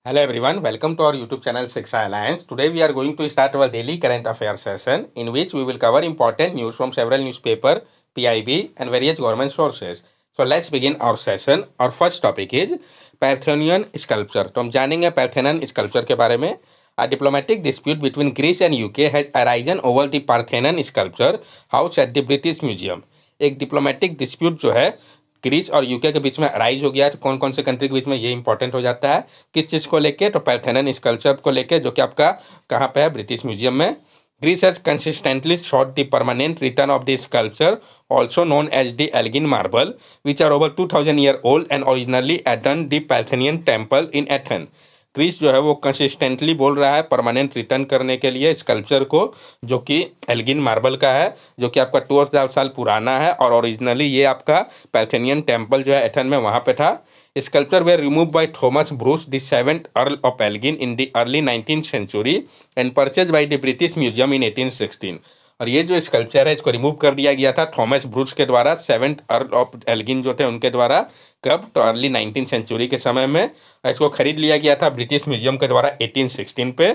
Hello everyone, welcome to our YouTube channel Shiksha Alliance. Today we are going to start our daily current affairs session in which we will cover important news from several newspaper, PIB and various government sources. So let's begin our session. Our first topic is Parthenian sculpture. तो हम जानेंगे Parthenian sculpture के बारे में. A diplomatic dispute between Greece and UK has arisen over the Parthenon sculpture housed at the British Museum. एक diplomatic dispute जो है Greece और यूके के बीच में अराइज हो गया है। तो कौन कौन से कंट्री के बीच में ये इंपॉर्टेंट हो जाता है, किस चीज़ को लेके? तो पैर्थेनन स्कल्पचर को लेके, जो कि आपका कहाँ पे है? ब्रिटिश म्यूजियम में। Greece has consistently sought the permanent return of the sculpture also known as the Elgin marble, which are over 2000 year old and originally adorned the Parthenian temple in Athens. Greece जो है वो consistently बोल रहा है permanent return करने के लिए sculpture को, जो कि एल्गिन मार्बल का है, जो कि आपका 2000 साल पुराना है और ओरिजिनली ये आपका पैर्थेनियन टेम्पल जो है एथेन में वहाँ पे था। Sculpture were remove by Thomas Bruce the 7th earl of Elgin in the early 19th century and purchase by the British Museum in 1816। और ये जो स्कल्पचर है इसको रिमूव कर दिया गया था थॉमस ब्रूस के द्वारा, 7th अर्ल ऑफ एल्गिन जो थे उनके द्वारा। कब? तो अर्ली 19th सेंचुरी के समय में। इसको खरीद लिया गया था ब्रिटिश म्यूजियम के द्वारा 1816 पे।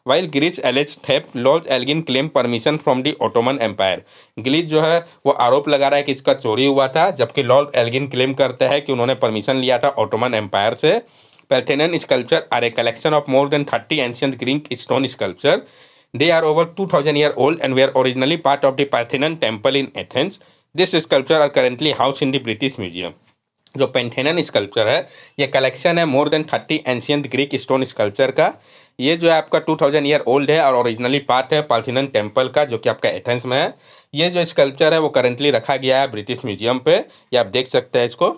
While Greece alleges theft, Lord Elgin claim permission from the Ottoman Empire. Greece जो है वो आरोप लगा रहा है कि इसका चोरी हुआ था, जबकि लॉर्ड एल्गिन क्लेम करते हैं कि उन्होंने परमिशन लिया था ओटोमन एम्पायर से। Parthenon sculpture are a collection of more than 30 ancient Greek stone sculpture. They are over 2000 year old and were originally part of the Parthenon temple in Athens. This sculpture are currently housed in the British Museum. जो पेंथेनन sculpture है ये collection है मोर than 30 ancient Greek stone sculpture का। ये जो है आपका 2000 year old है और ओरिजिनली पार्ट है पार्थेनन टेम्पल का, जो कि आपका एथेंस में है। ये जो स्कल्पचर है वो करेंटली रखा गया है ब्रिटिश म्यूजियम पे, ये आप देख सकते हैं इसको।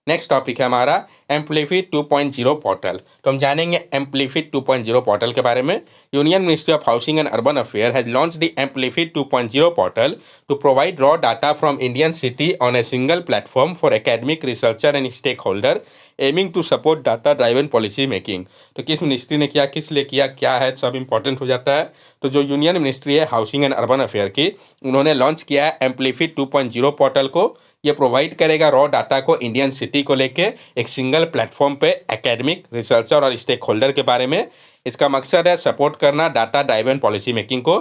नेक्स्ट टॉपिक है हमारा एम्प्लीफिट 2.0 पोर्टल। तो हम जानेंगे एम्प्लीफिट 2.0 पोर्टल के बारे में। Union Ministry of Housing and Urban Affair has launch the amplifi 2.0 portal to provide raw data from Indian city on a single platform for academic researcher and stakeholder aiming to support data driven policy making. तो किस ministry ने किया, किस लिए किया, क्या है, सब इंपॉर्टेंट हो जाता है। तो जो यूनियन मिनिस्ट्री है हाउसिंग एंड अर्बन अफेयर की, उन्होंने लॉन्च किया है एम्प्लीफिट 2.0 पोर्टल को। ये प्रोवाइड करेगा रॉ डाटा को इंडियन सिटी को लेके एक सिंगल प्लेटफॉर्म पे एकेडमिक, रिसर्चर और स्टेक होल्डर के बारे में। इसका मकसद है सपोर्ट करना डाटा ड्राइवन पॉलिसी मेकिंग को।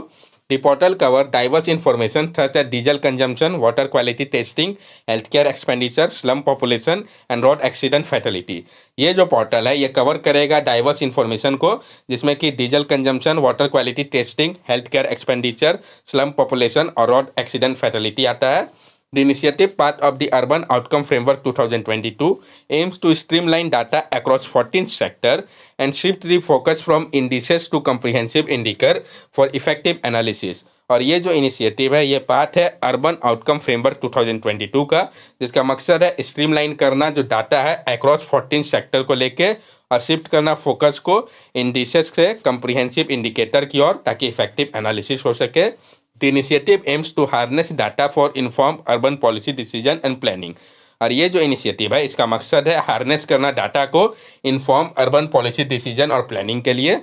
The portal cover diverse information such as diesel consumption, water quality testing, healthcare expenditure, slum population and road accident fatality। ये जो पोर्टल है ये कवर करेगा डाइवर्स इन्फॉर्मेशन को, जिसमें कि diesel consumption, water quality testing, health care expenditure, slum population और road accident fatality आता है। The initiative, part of the Urban Outcome Framework 2022, aims to streamline data across 14 sectors and shift the focus from indices to comprehensive indicator for effective analysis। और ये जो initiative है ये part है urban outcome framework 2022 का, जिसका मकसद है स्ट्रीमलाइन करना जो डाटा है अक्रॉस 14 सेक्टर को लेके और शिफ्ट करना फोकस को इंडिसेस से कंप्रीहेंसिव इंडिकेटर की ओर, ताकि इफेक्टिव एनालिसिस हो सके। The initiative aims to harness data for informed urban policy decision and planning। और ये जो इनिशिएटिव है इसका मकसद है हार्नेस करना डाटा को इन्फॉर्म अर्बन पॉलिसी डिसीजन और प्लानिंग के लिए।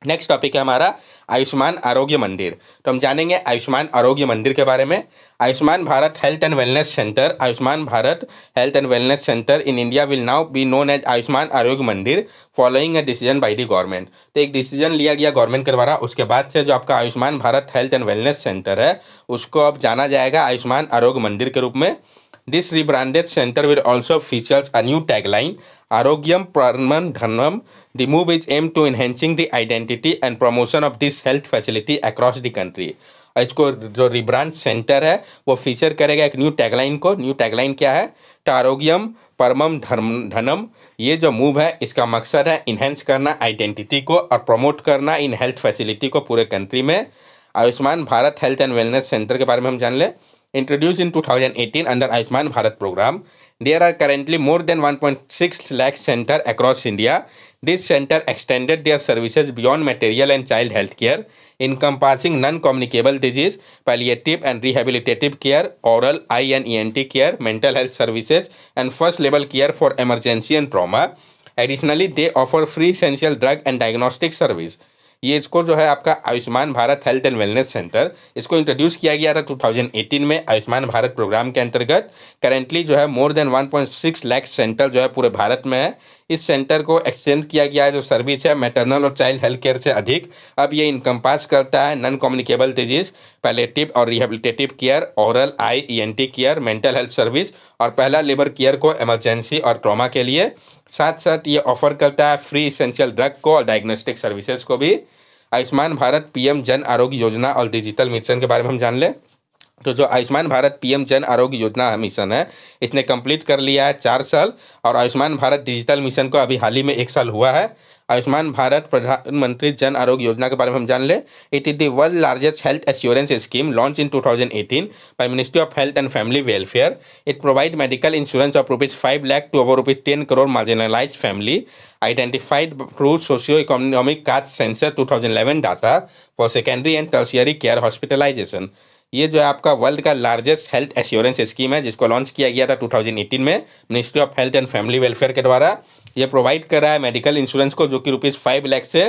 नेक्स्ट टॉपिक है हमारा आयुष्मान आरोग्य मंदिर। तो हम जानेंगे आयुष्मान आरोग्य मंदिर के बारे में। Ayushman Bharat health and wellness centre, Ayushman Bharat health and wellness centre in India will now be known as Ayushman Arogya Mandir following a decision by the government. तो एक डिसीजन लिया गया गवर्नमेंट के द्वारा, उसके बाद से जो आपका Ayushman Bharat health and wellness centre है उसको अब जाना जाएगा आयुष्मान आरोग्य मंदिर के रूप में। This rebranded center will also features a new tagline, Arogyam Paramam Dhanam। The move is aimed to enhancing the identity and promotion of this health facility across the country। और इसको जो रिब्रांड सेंटर है वो feature करेगा एक new tagline को। New tagline क्या है? आरोग्यम परमम धनम। ये जो मूव है इसका मकसद है इन्हेंस करना आइडेंटिटी को और प्रमोट करना इन हेल्थ फैसिलिटी को पूरे कंट्री में। Ayushman Bharat health and wellness centre के बारे में हम जान लें। Introduced in 2018 under Ayushman Bharat program, there are currently more than 1.6 lakh centers across India. This center extended their services beyond material and child health care, encompassing non-communicable disease, palliative and rehabilitative care, oral, eye and ENT care, mental health services, and first-level care for emergency and trauma. Additionally, they offer free essential drug and diagnostic service। ये इसको जो है आपका Ayushman Bharat health and wellness centre, इसको introduce किया गया था 2018 में आयुष्मान भारत प्रोग्राम के अंतर्गत। करेंटली जो है मोर देन 1.6 लाख सेंटर जो है पूरे भारत में है। इस सेंटर को एक्सटेंड किया गया है जो सर्विस है मैटरनल और चाइल्ड हेल्थ केयर से अधिक। अब ये इनकम्पास करता है नॉन कम्युनिकेबल डिजीज, पैलेटिव और रिहेबिलिटेटिव केयर, ओरल आई ENT care, mental health service और पहला लेबर केयर को इमरजेंसी और ट्रॉमा के लिए। साथ साथ ये ऑफर करता है फ्री इसेंशियल ड्रग को और डायग्नोस्टिक सर्विसेज को भी। आयुष्मान भारत PM जन आरोग्य योजना और डिजिटल मिशन के बारे में हम जान लें। तो जो आयुष्मान भारत PM जन आरोग्य योजना मिशन है, इसने कंप्लीट कर लिया है 4 साल, और आयुष्मान भारत डिजिटल मिशन को अभी हाल ही में 1 साल हुआ है। आयुष्मान भारत प्रधानमंत्री जन आरोग्य योजना के बारे में हम जान लें। It is the world largest health assurance scheme launch in 2018 by ministry of health and family welfare. It provide medical insurance of ₹5 lakh to over ₹10 crore marginalized family identified through socio-economic caste census 2011 data for secondary and tertiary care hospitalization। ये जो है आपका world का largest health assurance scheme है, जिसको launch किया गया था 2018 में ministry of health and family welfare के द्वारा। ये प्रोवाइड कर रहा है मेडिकल इंश्योरेंस को, जो कि ₹5 लाख से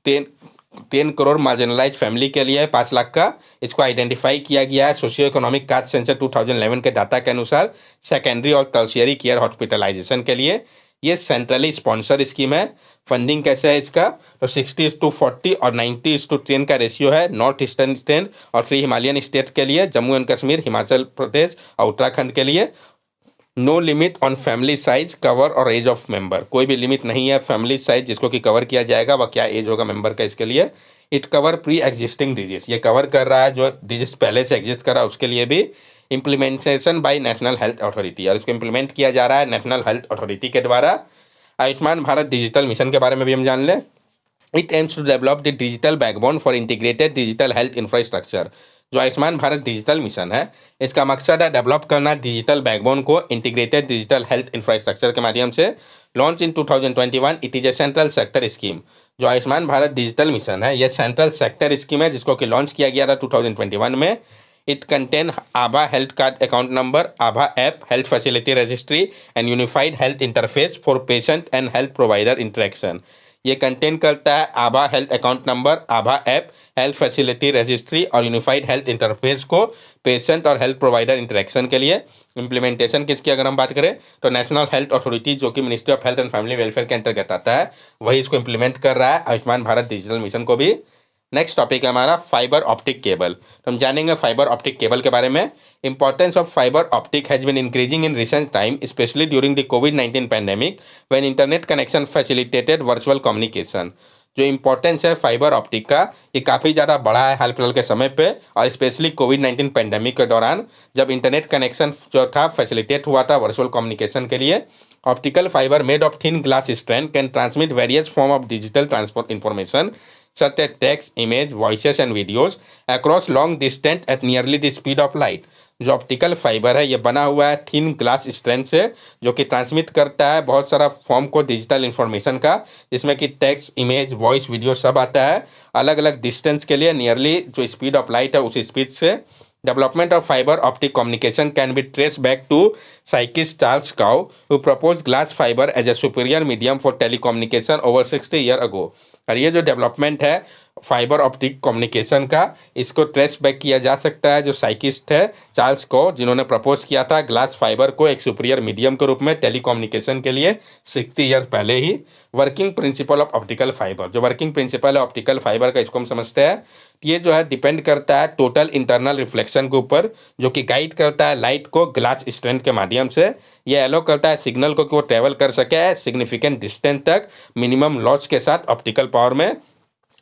10 करोड़ मार्जिनलाइज फैमिली के लिए है 5 लाख का। इसको आइडेंटिफाई किया गया है सोशियो इकोनॉमिक कास्ट सेंसस 2011 के डाटा के अनुसार सेकेंडरी और टर्शियरी केयर हॉस्पिटलाइजेशन के लिए। ये सेंट्रली स्पॉन्सर स्कीम है। फंडिंग कैसे है इसका, तो 60:40 और 90:10 का रेशियो है नॉर्थ ईस्टर्न स्टेट और 3 हिमालयन स्टेट के लिए, जम्मू एंड कश्मीर, हिमाचल प्रदेश और उत्तराखंड के लिए। No limit on family size, cover और एज ऑफ मेंबर, कोई भी लिमिट नहीं है फैमिली साइज जिसको कि कवर किया जाएगा, वह क्या एज होगा मेंबर का इसके लिए। It cover pre existing disease, ये कवर कर रहा है जो डिजीज पहले से एग्जिस्ट कर रहा है उसके लिए भी। Implementation by National Health Authority, और इसको इम्प्लीमेंट किया जा रहा है नेशनल हेल्थ अथॉरिटी के द्वारा। आयुष्मान भारत डिजिटल मिशन के बारे में भी हम जान लें। It aims to develop the digital backbone for integrated digital health infrastructure. जो आयुष्मान भारत डिजिटल मिशन है, इसका मकसद है डेवलप करना डिजिटल बैकबोन को इंटीग्रेटेड डिजिटल हेल्थ इंफ्रास्ट्रक्चर के माध्यम से। Launch in 2021, it is a central sector scheme. जो आयुष्मान भारत डिजिटल मिशन है, यह सेंट्रल सेक्टर स्कीम है जिसको कि लॉन्च किया गया था 2021 में। It contain Abha health card account number, Abha app, health facility registry and unified health interface for patient and health provider interaction. ये कंटेन करता है आभा हेल्थ अकाउंट नंबर, आभा ऐप, हेल्थ फैसिलिटी रजिस्ट्री और unified health interface को patient और health provider interaction के लिए। Implementation किसकी अगर हम बात करें, तो नेशनल हेल्थ अथॉरिटी जो कि ministry of health and family welfare के अंतर्गत आता है, वही इसको इंप्लीमेंट कर रहा है आयुष्मान भारत डिजिटल मिशन को भी। नेक्स्ट टॉपिक है हमारा फाइबर ऑप्टिक केबल। तो हम जानेंगे फाइबर ऑप्टिक केबल के बारे में। Importance of fibre optic has been increasing in recent time, specially during the कोविड-19 pandemic when internet connection facilitated virtual communication. जो इंपॉर्टेंस है फाइबर ऑप्टिक का, ये काफ़ी ज़्यादा बढ़ा है हाल फिलहाल के समय पे, और स्पेशली कोविड-19 पैंडेमिक के दौरान जब इंटरनेट कनेक्शन जो था फैसिलिटेट हुआ था वर्चुअल कम्युनिकेशन के लिए। Optical fibre made of thin glass strand can transmit various form of digital transport information such as text, image, voices and videos across long distance at nearly the speed of light। जो optical fibre है, ये बना हुआ है thin glass strand से, जो कि transmit करता है बहुत सारा फॉर्म को डिजिटल इन्फॉर्मेशन का, जिसमें कि टेक्स्ट, इमेज, वॉइस, वीडियो सब आता है अलग अलग डिस्टेंस के लिए, नियरली जो स्पीड ऑफ लाइट है उस स्पीड से। Development of fiber optic communication can be traced back to psychist Charles Cow, who proposed glass fiber as a superior medium for telecommunication over 60 years ago। और ये जो development है fibre optic communication का, इसको trace back किया जा सकता है जो साइकिस्ट है चार्ल्स को, जिन्होंने प्रपोज किया था ग्लास फाइबर को एक सुपीरियर मीडियम के रूप में टेलीकम्युनिकेशन के लिए 60 ईयर पहले ही। Working principle of optical fibre, जो वर्किंग प्रिंसिपल है ऑप्टिकल फाइबर का, इसको हम समझते हैं। ये जो है डिपेंड करता है टोटल इंटरनल रिफ्लेक्शन के ऊपर, जो कि गाइड करता है लाइट को ग्लास स्ट्रैंड के माध्यम से। ये एलो करता है सिग्नल को कि वो ट्रेवल कर सके सिग्निफिकेंट डिस्टेंस तक मिनिमम लॉस के साथ ऑप्टिकल पावर में।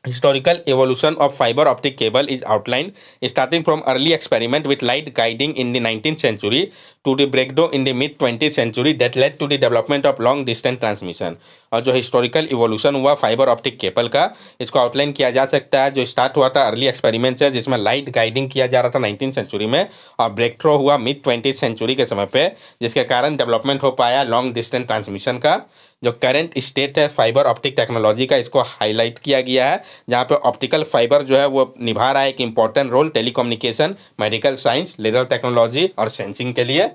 Historical evolution of fiber optic cable is outlined starting from early experiment with light guiding in the 19th century to the breakthrough in the mid 20th century that led to the development of long distance transmission। और जो historical evolution हुआ fibre optic cable का, इसको outline किया जा सकता है। जो स्टार्ट हुआ था अर्ली एक्सपेरिमेंट से, जिसमें लाइट गाइडिंग किया जा रहा था 19th सेंचुरी में, और ब्रेक थ्रो हुआ मिड 20th सेंचुरी के समय पे, जिसके कारण डेवलपमेंट हो पाया लॉन्ग डिस्टेंस ट्रांसमिशन का। जो करंट स्टेट है फाइबर ऑप्टिक टेक्नोलॉजी का, इसको हाईलाइट किया गया है, जहाँ पे ऑप्टिकल फाइबर जो है वो निभा रहा है एक important role telecommunication, medical science, laser technology और सेंसिंग के लिए।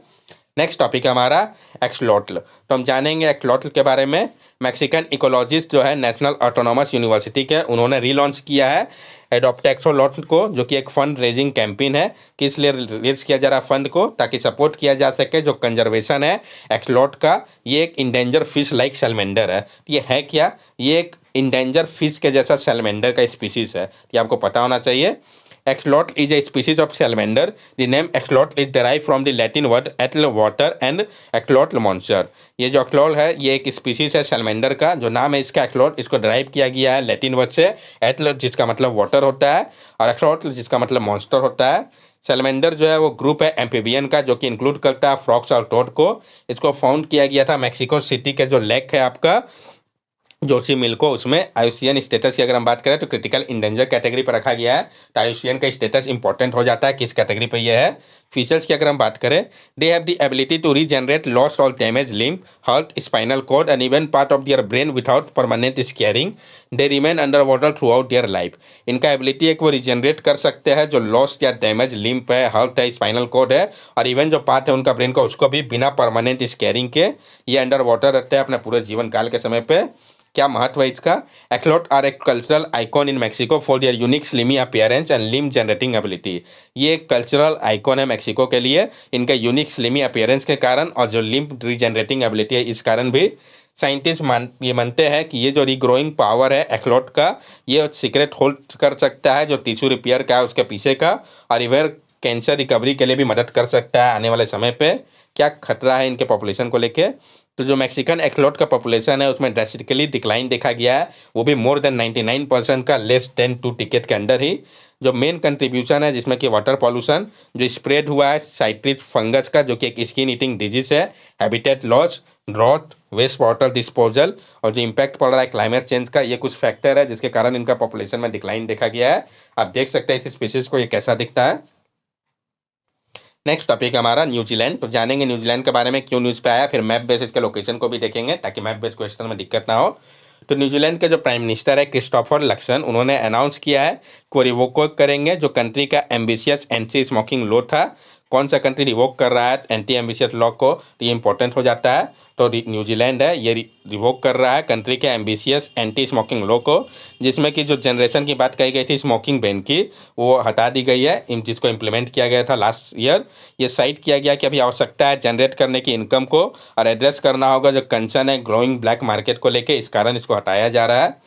नेक्स्ट टॉपिक है हमारा एक्सलोट्ल। तो हम जानेंगे एक्सलोट्ल के बारे में। मैक्सिकन इकोलॉजिस्ट जो है नेशनल ऑटोनोमस यूनिवर्सिटी के, उन्होंने रीलॉन्च किया है एडॉप्ट एक्सलोट्ल को, जो कि एक फंड रेजिंग कैंपेन है। किस लिए रेज किया जा रहा है फंड को? ताकि सपोर्ट किया जा सके जो कंजर्वेशन है एक्सलोट का। ये एक इंडेंजर फिश लाइक सैलमेंडर है। ये है क्या? ये एक इंडेंजर फिश के जैसा सैलमेंडर का स्पीसीज है, ये आपको पता होना चाहिए। Axolotl is a species of salamander. The name axolotl is derived from the Latin word atl water and axolotl monster. ये जो axolotl है ये एक स्पीसीज है सैलमेंडर का। जो नाम है इसका axolotl, इसको डराइव किया गया है लैटिन वर्ड से एटल जिसका मतलब वाटर होता है और axolotl जिसका मतलब मॉन्स्टर होता है। सैलमेंडर जो है वो ग्रुप है एम्फीबियन का, जो कि इंक्लूड करता है फ्रॉक्स और टोड को। इसको फाउंड किया गया था मैक्सिको सिटी के जो लेक है आपका जोशीमिल्को, उसमें आयुसियन स्टेटस की अगर हम बात करें तो क्रिटिकल इंडेंजर कैटेगरी पर रखा गया है। तो आयुसियन का स्टेटस इंपॉर्टेंट हो जाता है किस कैटेगरी पर यह है। फीचर्स की अगर हम बात करें, they have the ability to regenerate loss और damage limb, heart, spinal cord and even part of their brain without permanent scarring. They remain under water throughout their life. इनका एबिलिटी है कि वो रिजनरेट कर सकते हैं जो loss या डैमेज लिम्ब है, हार्ट है, स्पाइनल कॉर्ड है और इवन जो पार्ट है उनका ब्रेन का, उसको भी बिना परमानेंट स्केयरिंग के ये अंडर वाटर रहते हैं अपने पूरे जीवन काल के समय पे। क्या महत्व है इसका? Axolotl are a cultural icon in Mexico for their unique slimy appearance and limb generating ability. ये एक कल्चरल आइकॉन है मैक्सिको के लिए, इनके यूनिक स्लिमी अपीयरेंस के कारण और जो लिम्ब रीजनरेटिंग एबिलिटी है इस कारण भी। साइंटिस्ट ये मानते हैं कि ये जो रीग्रोइंग पावर है एक्सलोट का, ये सीक्रेट होल्ड कर सकता है जो टिश्यू रिपेयर का है उसके पीछे का, और इवन कैंसर रिकवरी के लिए भी मदद कर सकता है आने वाले समय पे। क्या खतरा है इनके पॉपुलेशन को लेके? तो जो मैक्सिकन एक्सलोट का पॉपुलेशन है उसमें ड्रेस्टिकली डिक्लाइन देखा गया है, वो भी मोर देन 99% का लेस देन 2 डिकेड के अंदर ही। जो मेन कंट्रीब्यूशन है जिसमें कि वाटर पॉल्यूशन जो स्प्रेड हुआ है साइट्रिक फंगस का, जो कि एक स्किन ईटिंग डिजीज है, habitat loss, drought, waste water disposal और जो इम्पैक्ट पड़ रहा है क्लाइमेट चेंज का, ये कुछ फैक्टर है जिसके कारण इनका पॉपुलेशन में डिक्लाइन देखा गया है। आप देख सकते हैं इस स्पीसीज को ये कैसा दिखता है। नेक्स्ट टॉपिक हमारा न्यूजीलैंड। तो जानेंगे न्यूजीलैंड के बारे में, क्यों न्यूज़ पे आया, फिर मैप बेस इसके लोकेशन को भी देखेंगे ताकि मैप बेस क्वेश्चन में दिक्कत ना हो। तो न्यूजीलैंड के जो प्राइम मिनिस्टर है क्रिस्टोफर लक्सन, उन्होंने अनाउंस किया है कि वो रिवोक करेंगे जो कंट्री का एम्बिशियस एंटी स्मोकिंग लॉ था। कौन सा कंट्री रिवोक कर रहा है एंटी एम्बिशियस लॉ को, तो ये इंपॉर्टेंट हो जाता है। तो न्यूजीलैंड है ये रिवोक कर रहा है कंट्री के एम्बिशियस एंटी स्मोकिंग लॉ को, जिसमें कि जो जनरेशन की बात कही गई थी स्मोकिंग बैन की, वो हटा दी गई है, जिसको इम्प्लीमेंट किया गया था लास्ट ईयर। ये साइट किया गया कि अभी आवश्यकता है जनरेट करने की इनकम को और एड्रेस करना होगा जो कंसर्न है ग्रोइंग ब्लैक मार्केट को लेके, इस कारण इसको हटाया जा रहा है।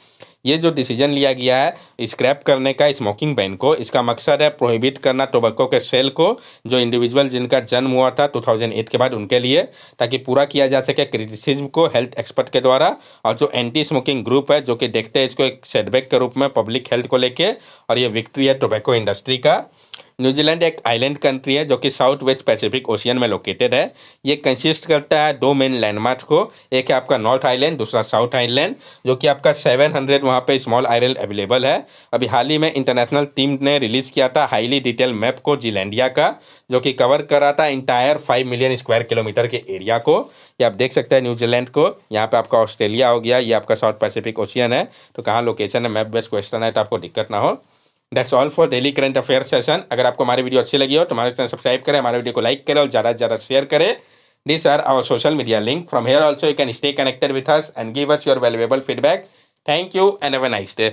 ये जो डिसीजन लिया गया है स्क्रैप करने का स्मोकिंग बैन को, इसका मकसद है प्रोहिबिट करना टोबैको के सेल को, जो इंडिविजुअल जिनका जन्म हुआ था 2008 के बाद उनके लिए, ताकि पूरा किया जा सके क्रिटिसिज्म को हेल्थ एक्सपर्ट के द्वारा। और जो एंटी स्मोकिंग ग्रुप है जो कि देखते हैं इसको एक सेटबैक के रूप में पब्लिक हेल्थ को लेके, और ये विक्ट्री है टोबैको इंडस्ट्री का। न्यूजीलैंड एक आइलैंड कंट्री है जो कि साउथ वेस्ट पैसिफिक ओशियन में लोकेटेड है। ये कंसिस्ट करता है 2 मेन लैंडमार्क को, एक है आपका नॉर्थ आइलैंड, दूसरा साउथ आइलैंड, जो कि आपका 700 वहाँ पे स्मॉल आइलैंड अवेलेबल है। अभी हाल ही में इंटरनेशनल टीम ने रिलीज़ किया था हाईली डिटेल मैप को जीलैंडिया का, जो कि कवर कर रहा था इंटायर 5 मिलियन स्क्वायर किलोमीटर के एरिया को। ये आप देख सकते हैं न्यूजीलैंड को। यहाँ पे आपका ऑस्ट्रेलिया हो गया, ये आपका साउथ पैसिफिक ओशियन है। तो कहाँ लोकेशन है, मैप बेस्ड क्वेश्चन है तो आपको दिक्कत ना हो। That's all for daily current affair session. अगर आपको हमारी वीडियो अच्छी लगी हो तो हमारे चैनल सब्सक्राइब करें, हमारे वीडियो को लाइक करें और ज़्यादा से ज़्यादा शेयर करें। These are our social media link. From here also you can stay connected with us and give us your valuable feedback. Thank you and have a nice day.